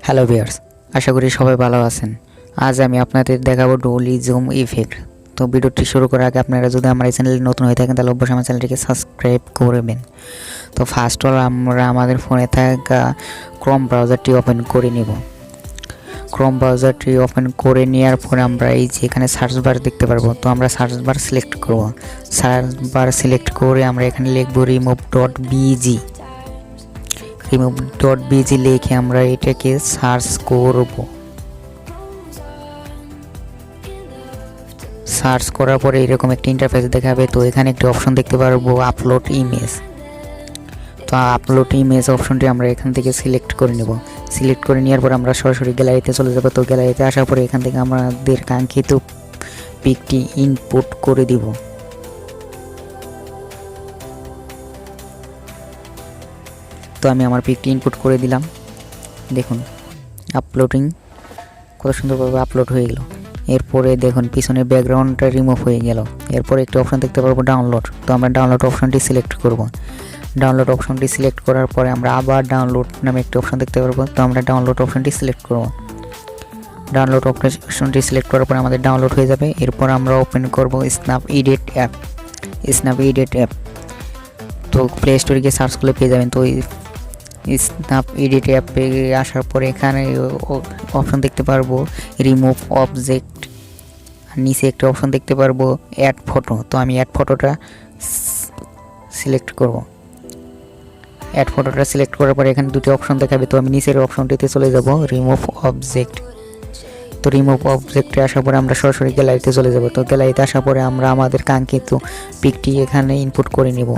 Hello viewers, আশা করি সবাই ভালো আছেন। আজ আমি আপনাদের দেখাবো ডলি জুম ইফেক্ট। তো ভিডিওটি শুরু করার আগে আপনারা যদি আমার এই চ্যানেলে নতুন হয়ে থাকেন তাহলে অবশ্যই আমার চ্যানেলটিকে সাবস্ক্রাইব করবেন। তো ফার্স্ট অল আমরা আমাদের ফোনে থাকা ক্রোম ব্রাউজারটি ওপেন করে নিব। ক্রোম ব্রাউজারটি ওপেন করে নেওয়ার পরে আমরা এই যে এখানে সার্চ বার দেখতে পারবো, তো আমরা সার্চ বার সিলেক্ট করব। সার্চ বার সিলেক্ট করে আমরা এখানে লিখব remove.bg। remove.bg লিখে আমরা এটাকে সার্চ করব। সার্চ করার পরে এরকম একটা ইন্টারফেস দেখাবে। তো এখানে একটি অপশন দেখতে পারবো আপলোড ইমেজ। তো আপলোড ইমেজ অপশনটি আমরা এখান থেকে সিলেক্ট করে নেব। সিলেক্ট করে নেওয়ার পর আমরা সরাসরি গ্যালারিতে চলে যাব। তো গ্যালারিতে আসার পরে এখান থেকে আমাদের কাঙ্ক্ষিত পিকটি ইনপুট করে দিব। তো আমি আমার পিকটি ইনপুট করে দিলাম। দেখুন আপলোডিং কত সুন্দরভাবে আপলোড হয়ে গেল। এরপরে দেখুন পিছনে ব্যাকগ্রাউন্ডটা রিমুভ হয়ে গেল। এরপরে একটি অপশন দেখতে পারবো ডাউনলোড। তো আমরা ডাউনলোড অপশনটি সিলেক্ট করব। ডাউনলোড অপশনটি সিলেক্ট করার পরে আমরা আবার ডাউনলোড নামে একটি অপশন দেখতে পারবো। তো আমরা ডাউনলোড অপশনটি সিলেক্ট করব। ডাউনলোড অপশনটি সিলেক্ট করার পরে আমাদের ডাউনলোড হয়ে যাবে। এরপর আমরা ওপেন করব snap edit app. Snap edit app তো প্লে স্টোরে গিয়ে সার্চ করলে পেয়ে যাবেন। তো স্ন্যাপ এডিট অ্যাপে আসার পরে এখানে অপশন দেখতে পারবো রিমুভ অবজেক্ট, আর নিচে একটা অপশন দেখতে পারবো অ্যাড ফটো। তো আমি অ্যাড ফটোটা সিলেক্ট করব। অ্যাড ফটোটা সিলেক্ট করার পরে এখানে দুটি অপশন দেখাবে। তো আমি নিচের অপশনটিতে চলে যাব রিমুভ অবজেক্ট। তো রিমুভ অবজেক্টে আসার পরে আমরা সরাসরি গ্যালারিতে চলে যাব। তো গ্যালারিতে আসার পরে আমরা আমাদের কাঙ্ক্ষিত পিকটি এখানে ইনপুট করে নিব।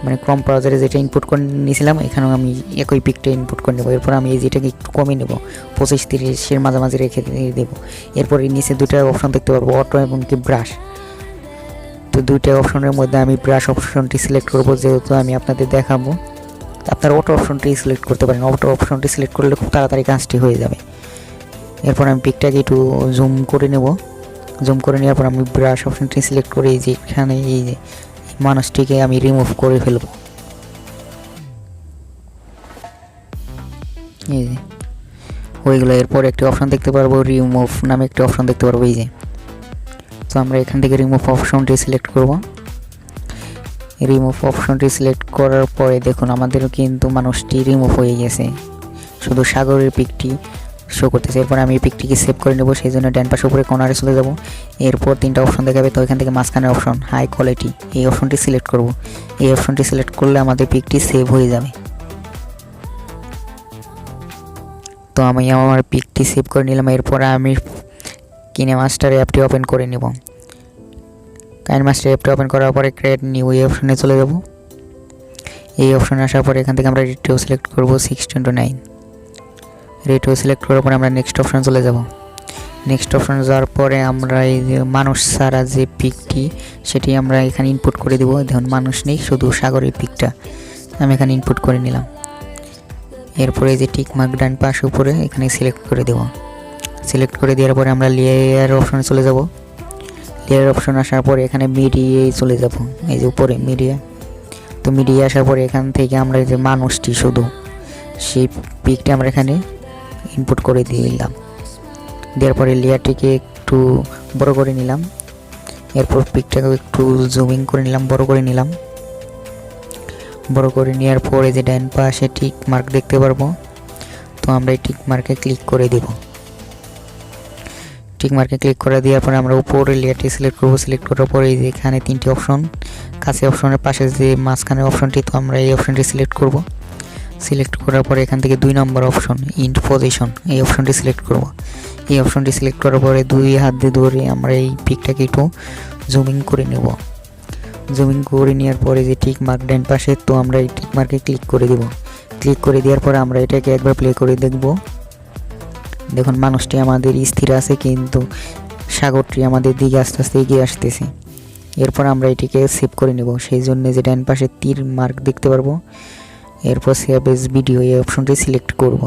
মানে ক্রোম ব্রাউজারে যেটা ইনপুট করে নিয়েছিলাম এখানেও আমি একই পিকটা ইনপুট করে নেব। এরপর আমি এই যেটাকে একটু কমিয়ে নেব, 25-30-এর মাঝামাঝি রেখে দেবো। এরপর এই নিচে দুটো অপশন দেখতে পারবো অটো এবং কি ব্রাশ। তো দুইটা অপশনের মধ্যে আমি ব্রাশ অপশনটি সিলেক্ট করব, যেহেতু আমি আপনাদের দেখাবো। আপনারা অটো অপশনটি সিলেক্ট করতে পারেন। অটো অপশনটি সিলেক্ট করলে খুব তাড়াতাড়ি কাজটি হয়ে যাবে। এরপর আমি পিকটাকে একটু জুম করে নেব। জুম করে নেওয়ার পর আমি ব্রাশ অপশনটি সিলেক্ট করে এই যে এখানে এই যে মানুষটিকে আমি রিমুভ করে ফেলব। এই যে হয়ে গেল। এরপর একটি অপশন দেখতে পারবো রিমুভ নামে একটি অপশন দেখতে পারবো এই যে। তো আমরা এখান থেকে রিমুভ অপশনটি সিলেক্ট করব। রিমুভ অপশনটি সিলেক্ট করার পরে দেখুন আমাদের কিন্তু মানুষটি রিমুভ হয়ে গেছে, শুধু সাগরের পিকটি শো করতেছে। এরপর আমি এই পিকটিকে সেভ করে নেব, সেই জন্য ডান পাশে উপরে কর্নারে চলে যাব। এরপর তিনটা অপশন দেখাবে। তো এখান থেকে মাঝখানের অপশন হাই কোয়ালিটি, এই অপশনটি সিলেক্ট করব। এই অপশনটি সিলেক্ট করলে আমাদের পিকটি সেভ হয়ে যাবে। তো আমি আমার পিকটি সেভ করে নিলাম। এরপর আমি KineMaster অ্যাপটি ওপেন করে নেব। KineMaster অ্যাপটি ওপেন করার পরে ক্রিয়েট নিউ এই অপশনে চলে যাব। এই অপশনে আসার পরে এখান থেকে আমরা রেটিও সিলেক্ট করব 6:9। রেটিও সিলেক্ট করার পরে আমরা নেক্সট অপশন চলে যাব। নেক্সট অপশন যাওয়ার পরে আমরা এই যে মানুষ ছাড়া যে পিকটি সেটি আমরা এখানে ইনপুট করে দেবো। দেখুন মানুষ নেই, শুধু সাগরের পিকটা আমি এখানে ইনপুট করে নিলাম। এরপরে এই যে টিক মার্ক ডান পাশে উপরে এখানে সিলেক্ট করে দেব। সিলেক্ট করে দেওয়ার পরে আমরা লেয়ার অপশনে চলে যাব। লেয়ার অপশন আসার পরে এখানে মিডিয়ায় চলে যাব, এই যে উপরে মিডিয়া। তো মিডিয়া আসার পরে এখান থেকে আমরা যে মানুষটি শুধু সেই পিকটা আমরা এখানে ইনপুট করে দিলাম। দেওয়ার পরে লেয়ারটিকে একটু বড় করে নিলাম। এরপর পিকটাকে একটু জুমিং করে নিলাম, বড় করে নিলাম। বড় করে নেওয়ার পরে যে ডান পাশে টিক মার্ক দেখতে পারবো, তো আমরা এই টিক মার্কে ক্লিক করে দেব। টিক মার্কে ক্লিক করে দেওয়ার পরে আমরা উপরে লেয়ারটি সিলেক্ট করব। সিলেক্ট করার পরে এই যে এখানে তিনটি অপশন, কাছে অপশনের পাশে যে মাঝখানের অপশনটি, তো আমরা এই অপশনটি সিলেক্ট করব। সিলেক্ট করার পরে এখান থেকে 2 নম্বর অপশন ইন্ট পজিশন, এই অপশনটি সিলেক্ট করব। এই অপশনটি সিলেক্ট করার পরে 2 হাত দিয়ে ধরে আমরা এই পিকটাকে একটু জুমিং করে নেব। জুমিং করে নেওয়ার পরে যে টিক মার্ক ডান পাশে, তো আমরা এই টিক মার্কে ক্লিক করে দেব। ক্লিক করে দেওয়ার পরে আমরা এটাকে একবার প্লে করে দেখব। দেখুন মানুষটি আমাদের স্থির আছে, কিন্তু সাগরটি আমাদের দিকে আস্তে আস্তে এগিয়ে আসতেছে। এরপর আমরা এটিকে সেভ করে নেব, সেই জন্য যে ডান পাশে তীর মার্ক দেখতে পারবো। এরপর সেভ এজ ভিডিও এই অপশনটি সিলেক্ট করব।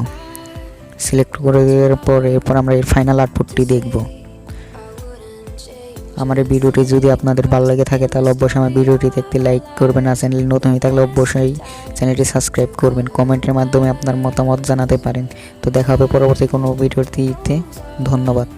সিলেক্ট করে দেওয়ার পর এরপর আমরা এর ফাইনাল আউটপুটটি দেখব। আমার এই ভিডিওটি যদি আপনাদের ভালো লাগে থাকে তাহলে অবশ্যই আমার ভিডিওটিতে একটি লাইক করবেন, আর চ্যানেল নতুন হয়ে থাকলে অবশ্যই চ্যানেলটি সাবস্ক্রাইব করবেন। কমেন্টের মাধ্যমে আপনার মতামত জানাতে পারেন। তো দেখা হবে পরবর্তী কোনো ভিডিওটিতে। ধন্যবাদ।